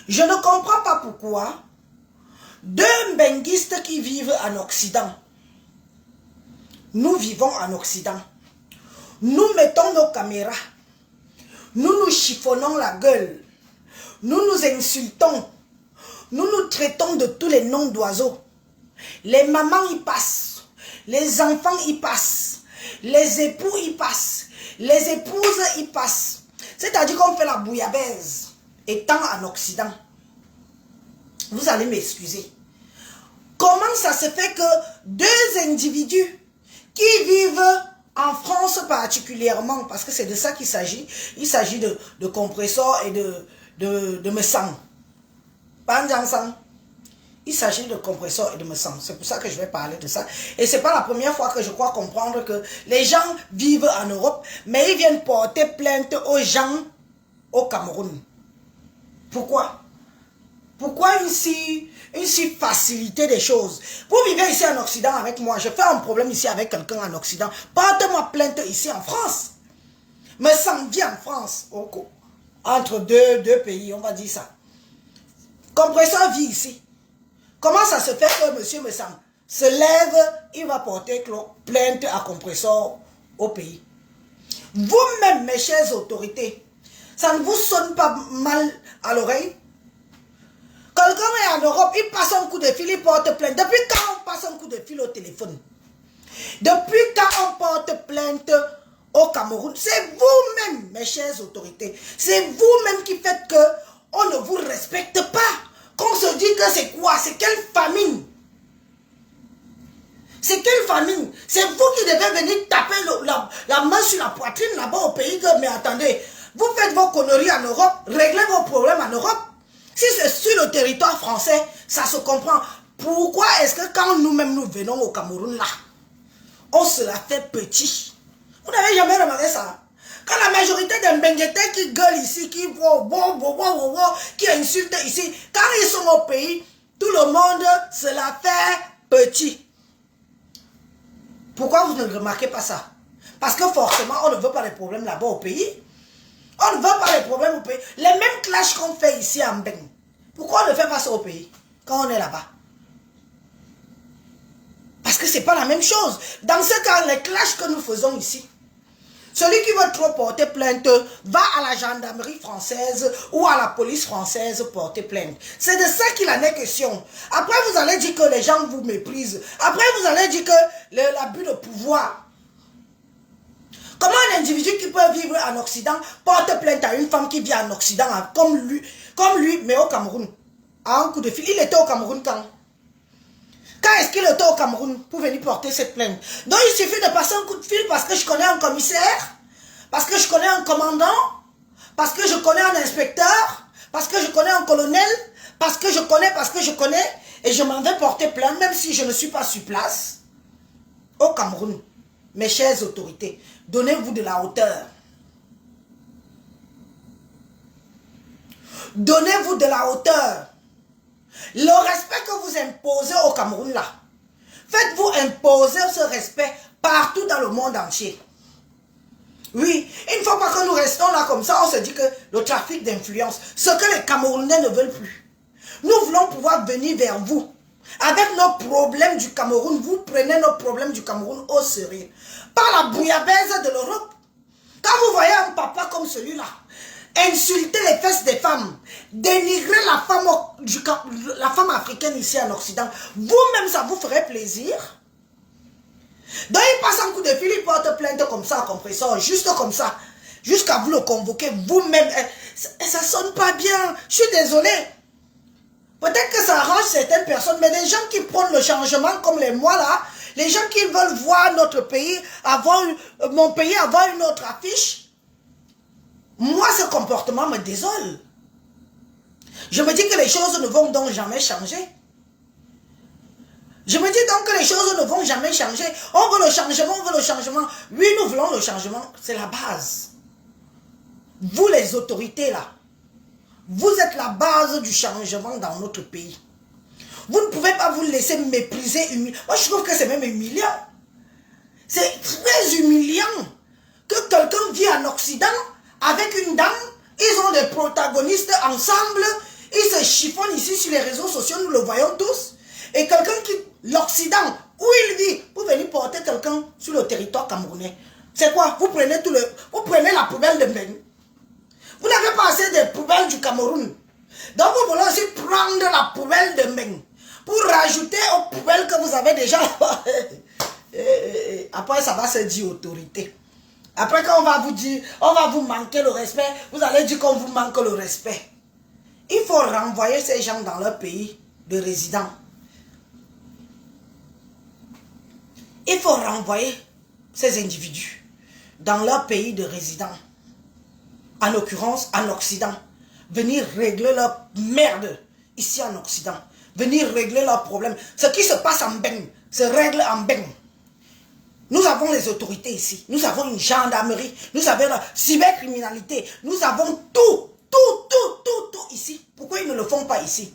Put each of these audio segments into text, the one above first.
Je ne comprends pas pourquoi deux benguistes qui vivent en Occident, nous vivons en Occident, nous mettons nos caméras, nous nous chiffonnons la gueule, nous nous insultons, nous nous traitons de tous les noms d'oiseaux. Les mamans y passent, les enfants y passent, les époux y passent, les épouses y passent. C'est-à-dire qu'on fait la bouillabaisse étant en Occident. Vous allez m'excuser. Comment ça se fait que deux individus qui vivent en France particulièrement, parce que c'est de ça qu'il s'agit, il s'agit de compresseurs et de me sang. Pas ensemble. Il s'agit de compresseurs et de me sang. C'est pour ça que je vais parler de ça. Et ce n'est pas la première fois que je crois comprendre que les gens vivent en Europe, mais ils viennent porter plainte aux gens au Cameroun. Pourquoi? Pourquoi une si facilité des choses? Vous vivez ici en Occident avec moi, je fais un problème ici avec quelqu'un en Occident, portez-moi plainte ici en France. Me sang vit en France, entre deux pays, on va dire ça. Compresseur vit ici. Comment ça se fait que monsieur Messam se lève, il va porter plainte à compresseur au pays? Vous-même, mes chères autorités, ça ne vous sonne pas mal à l'oreille? Quelqu'un est en Europe, il passe un coup de fil, il porte plainte. Depuis quand on passe un coup de fil au téléphone? Depuis quand on porte plainte au Cameroun? C'est vous-même, mes chères autorités. C'est vous-même qui faites qu'on ne vous respecte pas. Qu'on se dit que c'est quoi? C'est quelle famine? C'est quelle famine? C'est vous qui devez venir taper la main sur la poitrine là-bas au pays que, mais attendez, vous faites vos conneries en Europe, réglez vos problèmes en Europe. Si c'est sur le territoire français, ça se comprend. Pourquoi est-ce que quand nous-mêmes nous venons au Cameroun là, on se la fait petit? Vous n'avez jamais remarqué ça? Quand la majorité des Mbenguetés qui gueulent ici, qui insultent ici, quand ils sont au pays, tout le monde se la fait petit. Pourquoi vous ne remarquez pas ça? Parce que forcément, on ne veut pas les problèmes là-bas au pays. On ne veut pas les problèmes au pays. Les mêmes clashs qu'on fait ici en Mbeng. Pourquoi on ne fait pas ça au pays quand on est là-bas? Parce que ce n'est pas la même chose. Dans ce cas, les clashs que nous faisons ici, celui qui veut trop porter plainte va à la gendarmerie française ou à la police française porter plainte. C'est de ça qu'il en est question. Après, vous allez dire que les gens vous méprisent. Après, vous allez dire que l'abus de pouvoir. Comment un individu qui peut vivre en Occident porte plainte à une femme qui vit en Occident comme lui, mais au Cameroun? À un coup de fil. Il était au Cameroun quand? Quand est-ce qu'il était au Cameroun pour venir porter cette plainte? Donc il suffit de passer un coup de fil parce que je connais un commissaire, parce que je connais un commandant, parce que je connais un inspecteur, parce que je connais un colonel, parce que je connais, et je m'en vais porter plainte même si je ne suis pas sur place au Cameroun. Mes chères autorités, donnez-vous de la hauteur. Donnez-vous de la hauteur. Le respect que vous imposez au Cameroun là, faites-vous imposer ce respect partout dans le monde entier. Oui, il ne faut pas que nous restons là comme ça, on se dit que le trafic d'influence, ce que les Camerounais ne veulent plus. Nous voulons pouvoir venir vers vous. Avec nos problèmes du Cameroun, vous prenez nos problèmes du Cameroun au sérieux. Par la bouillabaisse de l'Europe. Quand vous voyez un papa comme celui-là, insulter les fesses des femmes, dénigrer la femme africaine ici en Occident, vous-même ça vous ferait plaisir? Donc il passe un coup de fil, il porte plainte comme ça, compresseur, juste comme ça, jusqu'à vous le convoquer vous-même. Ça sonne pas bien, je suis désolé. Peut-être que ça arrange certaines personnes, mais des gens qui prennent le changement comme les moi là, les gens qui veulent voir notre pays, mon pays avoir une autre affiche, moi ce comportement me désole. Je me dis que les choses ne vont donc jamais changer. Je me dis donc que les choses ne vont jamais changer. On veut le changement, on veut le changement. Oui, nous voulons le changement, c'est la base. Vous les autorités là, vous êtes la base du changement dans notre pays. Vous ne pouvez pas vous laisser mépriser, humilier. Moi, je trouve que c'est même humiliant. C'est très humiliant que quelqu'un vit en Occident avec une dame, Ils ont des protagonistes ensemble. Ils se chiffonnent ici sur les réseaux sociaux, nous le voyons tous. Et quelqu'un qui, l'Occident, où il vit, pour venir porter quelqu'un sur le territoire camerounais. C'est quoi? Vous prenez la poubelle de Mbeng. Vous n'avez pas assez de poubelles du Cameroun. Donc vous voulez aussi prendre la poubelle de Mbeng pour rajouter aux poubelles que vous avez déjà. Après, ça va se dire autorité. Après, quand on va vous dire, on va vous manquer le respect, vous allez dire qu'on vous manque le respect. Il faut renvoyer ces gens dans leur pays de résidence. Il faut renvoyer ces individus dans leur pays de résidence. En l'occurrence, en Occident. Venir régler leur merde ici en Occident. Venir régler leurs problèmes. Ce qui se passe en Mbeng se règle en Mbeng. Nous avons les autorités ici. Nous avons une gendarmerie. Nous avons la cybercriminalité. Nous avons tout ici. Pourquoi ils ne le font pas ici?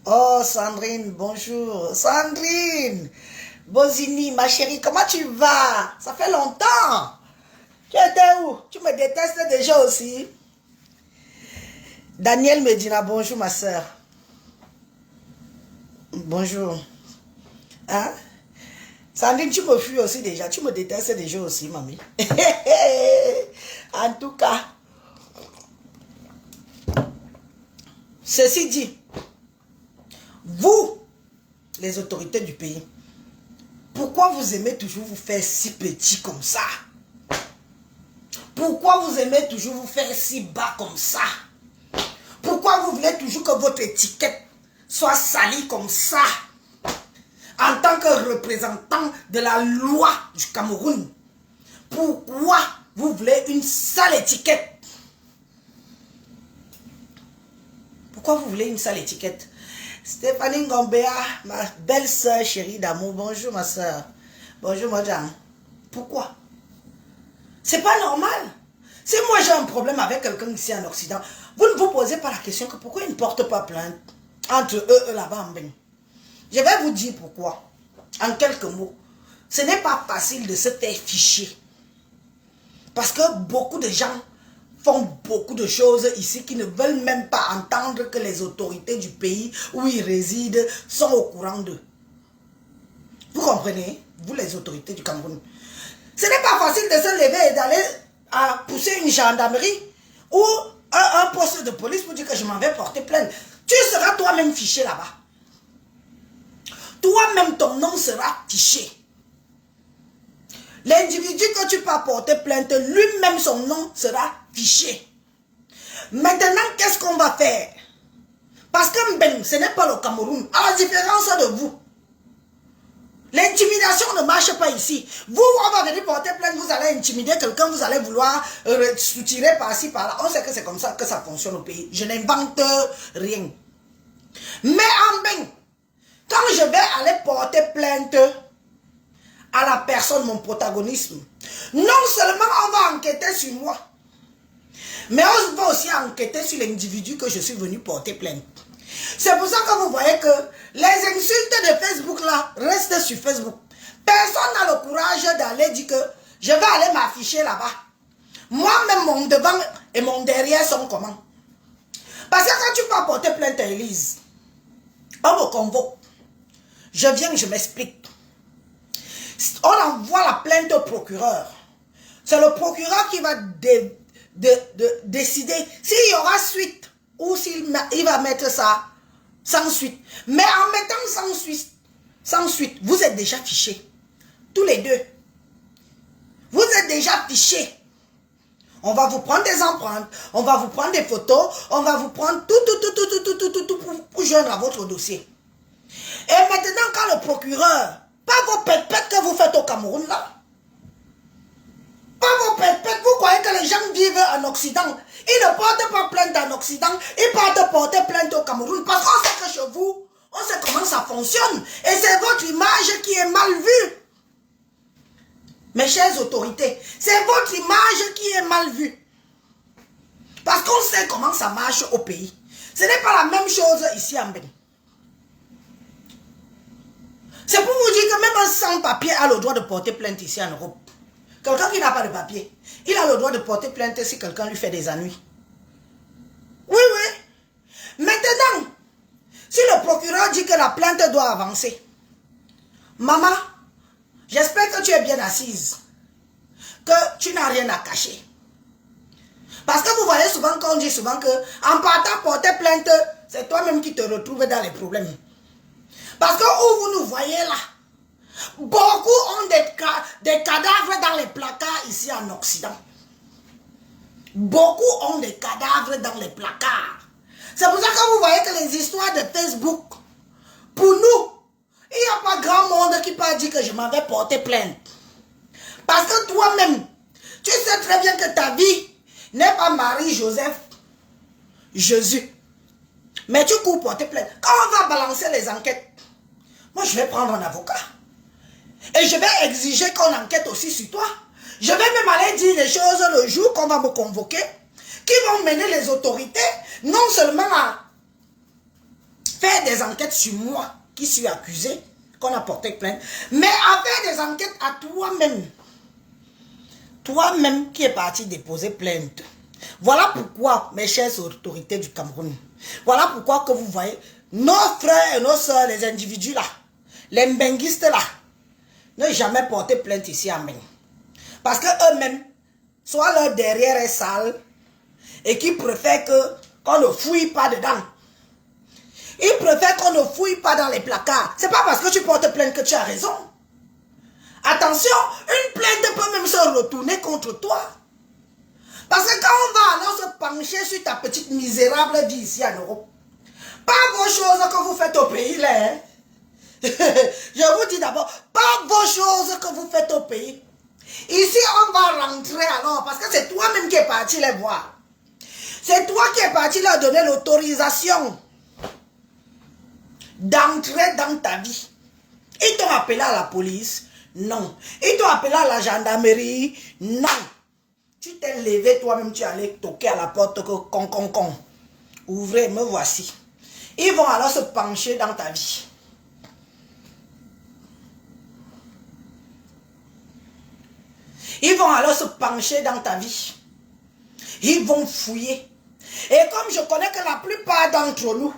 Oh, Sandrine, bonjour. Sandrine, Bozini, ma chérie, comment tu vas? Ça fait longtemps. Tu étais où? Tu me détestes déjà aussi. Daniel Medina, bonjour ma soeur. Bonjour. Hein? Sandrine, tu me fuis aussi déjà. Tu me détestes déjà aussi, mamie. En tout cas, ceci dit, vous, les autorités du pays, pourquoi vous aimez toujours vous faire si petit comme ça? Pourquoi vous aimez toujours vous faire si bas comme ça? Pourquoi vous voulez toujours que votre étiquette soit salie comme ça? En tant que représentant de la loi du Cameroun, pourquoi vous voulez une sale étiquette? Pourquoi vous voulez une sale étiquette? Stéphanie Ngombea, ma belle soeur chérie d'amour, bonjour ma soeur. Bonjour madame. Pourquoi? C'est pas normal. Si moi j'ai un problème avec quelqu'un ici en Occident, vous ne vous posez pas la question que pourquoi ils ne portent pas plainte entre eux là-bas en Bénin. Je vais vous dire pourquoi. En quelques mots. Ce n'est pas facile de se faire ficher. Parce que beaucoup de gens font beaucoup de choses ici qui ne veulent même pas entendre que les autorités du pays où ils résident sont au courant d'eux. Vous comprenez? Vous les autorités du Cameroun. Ce n'est pas facile de se lever et d'aller à pousser une gendarmerie ou un poste de police pour dire que je m'en vais porter plainte. Tu seras toi-même fiché là-bas. Toi-même, ton nom sera fiché. L'individu que tu peux porter plainte, lui-même, son nom sera fiché. Maintenant, qu'est-ce qu'on va faire? Parce que Mbeng, ce n'est pas le Cameroun. À la différence de vous. L'intimidation ne marche pas ici. Vous, on va venir porter plainte, vous allez intimider quelqu'un, vous allez vouloir soutirer par-ci, par-là. On sait que c'est comme ça que ça fonctionne au pays. Je n'invente rien. Mais en Mbeng, quand je vais aller porter plainte à la personne, mon protagonisme, non seulement on va enquêter sur moi, mais on va aussi enquêter sur l'individu que je suis venu porter plainte. C'est pour ça que vous voyez que les insultes de Facebook là restent sur Facebook. Personne n'a le courage d'aller dire que je vais aller m'afficher là-bas. Moi-même, mon devant et mon derrière sont comment? Parce que quand tu vas porter plainte à Élise, on me convoque. Je viens, je m'explique. On envoie la plainte au procureur. C'est le procureur qui va décider s'il y aura suite ou s'il va mettre ça sans suite. Mais en mettant sans suite, vous êtes déjà fichés. Tous les deux. Vous êtes déjà fichés. On va vous prendre des empreintes, on va vous prendre des photos, on va vous prendre tout pour joindre à votre dossier. Et maintenant, quand le procureur, pas vos pètes que vous faites au Cameroun là, pas vos pètes, vous croyez que les gens vivent en Occident, ils ne portent pas plainte en Occident, ils partent porter plainte au Cameroun, parce qu'on sait que chez vous, on sait comment ça fonctionne, et c'est votre image qui est mal vue. Mes chères autorités, c'est votre image qui est mal vue. Parce qu'on sait comment ça marche au pays. Ce n'est pas la même chose ici en Bénin. C'est pour vous dire que même un sans-papier a le droit de porter plainte ici en Europe. Quelqu'un qui n'a pas de papier, il a le droit de porter plainte si quelqu'un lui fait des ennuis. Oui, oui. Maintenant, si le procureur dit que la plainte doit avancer, maman, j'espère que tu es bien assise, que tu n'as rien à cacher. Parce que vous voyez souvent qu'on dit souvent que en partant porter plainte, c'est toi-même qui te retrouves dans les problèmes. Parce que où vous nous voyez là, beaucoup ont des cadavres dans les placards ici en Occident. Beaucoup ont des cadavres dans les placards. C'est pour ça que vous voyez que les histoires de Facebook, pour nous, il n'y a pas grand monde qui peut dire que je m'avais porté plainte. Parce que toi-même, tu sais très bien que ta vie n'est pas Marie-Joseph, Jésus. Mais tu cours porter plainte. Quand on va balancer les enquêtes, moi je vais prendre un avocat. Et je vais exiger qu'on enquête aussi sur toi. Je vais même aller dire les choses le jour qu'on va me convoquer, qui vont mener les autorités, non seulement à faire des enquêtes sur moi, qui suis accusé, qu'on a porté plainte, mais à faire des enquêtes à toi-même. Toi-même qui es parti déposer plainte. Voilà pourquoi, mes chères autorités du Cameroun, voilà pourquoi que vous voyez, nos frères et nos soeurs, les individus là, les mbenguistes là, ne jamais porter plainte ici à Meng. Parce que eux-mêmes, soit leur derrière est sale, et qui préfèrent qu'on ne fouille pas dedans. Ils préfèrent qu'on ne fouille pas dans les placards. C'est pas parce que tu portes plainte que tu as raison. Attention, une plainte peut même se retourner contre toi. Parce que quand on va alors se pencher sur ta petite misérable vie ici en Europe, pas vos choses que vous faites au pays là. Hein? Je vous dis d'abord, pas vos choses que vous faites au pays. Ici, on va rentrer alors, parce que c'est toi-même qui es parti les voir. C'est toi qui es parti leur donner l'autorisation d'entrer dans ta vie. Ils t'ont appelé à la police? Non. Ils t'ont appelé à la gendarmerie? Non. Tu t'es levé toi-même, tu allais toquer à la porte que con. Ouvrez, me voici. Ils vont alors se pencher dans ta vie. Ils vont alors se pencher dans ta vie. Ils vont fouiller. Et comme je connais que la plupart d'entre nous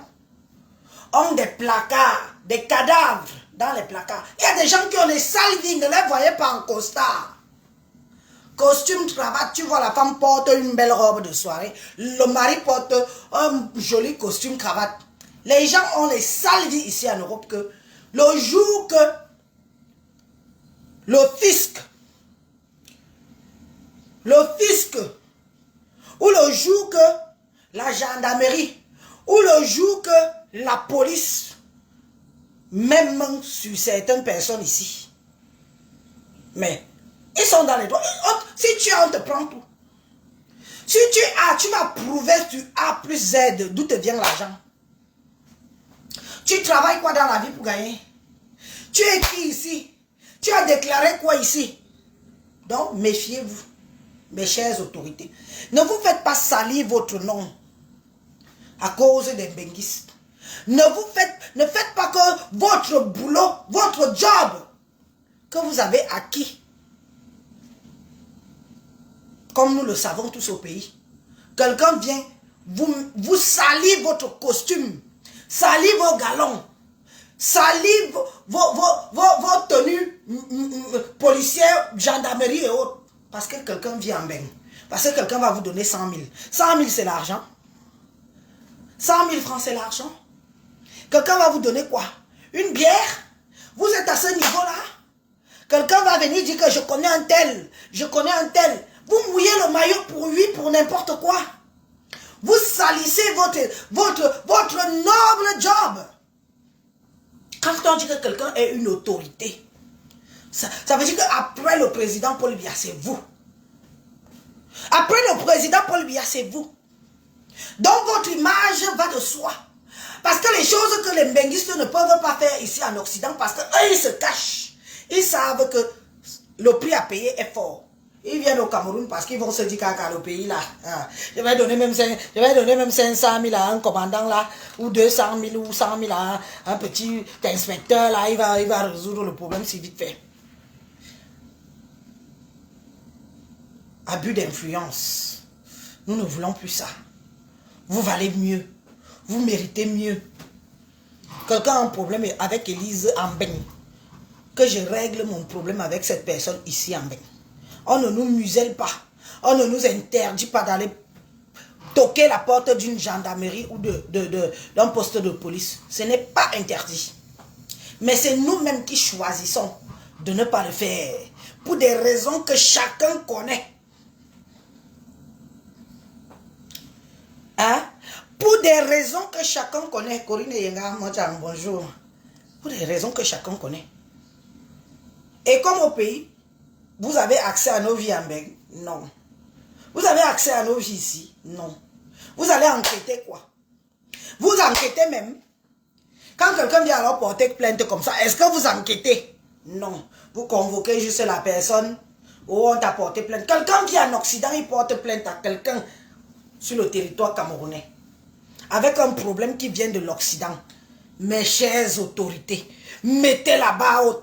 ont des placards, des cadavres dans les placards. Il y a des gens qui ont des sales vies, ne les voyez pas en costard. Costume, cravate, tu vois la femme porte une belle robe de soirée. Le mari porte un joli costume, cravate. Les gens ont les sales vies ici en Europe que le jour que le fisc, ou le jour que la gendarmerie, ou le jour que la police, même sur certaines personnes ici, mais ils sont dans les droits. Si tu as, on te prend tout. Si tu as, tu vas prouver sur A plus Z d'où te vient l'argent. Tu travailles quoi dans la vie pour gagner? Tu es qui ici? Tu as déclaré quoi ici? Donc, méfiez-vous, mes chères autorités. Ne vous faites pas salir votre nom à cause des benguistes. Ne faites pas que votre boulot, votre job que vous avez acquis, comme nous le savons tous au pays, quelqu'un vient, vous salit votre costume, salit vos galons, salit vos tenues policières, gendarmerie et autres, parce que quelqu'un vient en bain. Parce que quelqu'un va vous donner 100 000. 100 000 c'est l'argent. 100 000 francs c'est l'argent. Quelqu'un va vous donner quoi? Une bière? Vous êtes à ce niveau-là? Quelqu'un va venir dire que je connais un tel, je connais un tel. Vous mouillez le maillot pour lui, pour n'importe quoi. Vous salissez votre noble job. Quand on dit que quelqu'un est une autorité, ça veut dire qu'après le président Paul Biya, c'est vous. Après le président Paul Biya, c'est vous. Donc votre image va de soi. Parce que les choses que les mbenguistes ne peuvent pas faire ici en Occident, parce qu'eux, ils se cachent. Ils savent que le prix à payer est fort. Ils viennent au Cameroun parce qu'ils vont se dire qu'à le pays là, je vais donner même 500 000 à un commandant là, ou 200 000 ou 100 000 à un petit inspecteur là, il va résoudre le problème si vite fait. Abus d'influence. Nous ne voulons plus ça. Vous valez mieux. Vous méritez mieux. Quelqu'un a un problème avec Élise Ambeng. Que je règle mon problème avec cette personne ici en Ambeng. On ne nous muselle pas. On ne nous interdit pas d'aller toquer la porte d'une gendarmerie ou d'un poste de police. Ce n'est pas interdit. Mais c'est nous-mêmes qui choisissons de ne pas le faire. Pour des raisons que chacun connaît. Hein? Pour des raisons que chacun connaît. Corinne Yenga, bonjour. Pour des raisons que chacun connaît. Et comme au pays, vous avez accès à nos vies en Beng? Non. Vous avez accès à nos vies ici? Non. Vous allez enquêter quoi? Vous enquêtez même. Quand quelqu'un vient alors porter plainte comme ça, est-ce que vous enquêtez? Non. Vous convoquez juste la personne où on t'a porté plainte. Quelqu'un qui est en Occident, il porte plainte à quelqu'un sur le territoire camerounais. Avec un problème qui vient de l'Occident. Mes chères autorités, mettez la barre